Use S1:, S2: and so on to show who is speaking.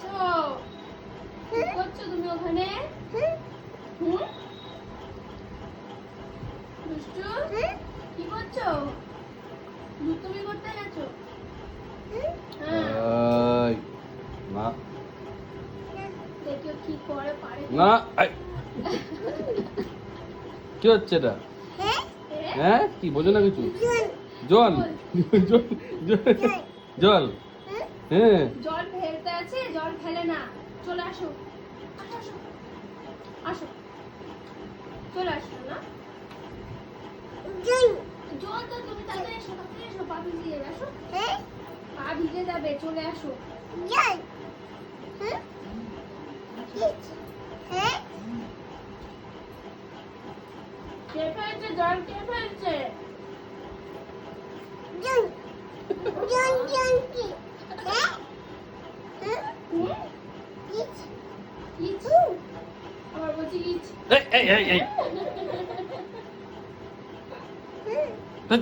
S1: আছো? কি করছো তুমি ওখানে? হুম? দুষ্টু? কি করছো? তুমি করতে গেছো? হ্যাঁ।
S2: এই, না
S1: দেখো কি করে পারে।
S2: না এই, কি হচ্ছে এটা? হ্যাঁ কি বোঝো না কিছু? জল জল জল জল হ্যাঁ
S1: জল ফেলতে আছে, জল ফেলে না। চলে আসো, আসো আসো আসো, চলে আসো না। জল তো তুমি তাড়াতাড়ি এসো, তাড়াতাড়ি এসো, পা ভিজে যাবে। আসো, পা ভিজে যাবে, চলে আসো। কে ফেলছে জল? কে ফেলছে? হুম? ইচ? আবার বলছি ইচ।
S2: এই এই এই এই ধ্যাৎ।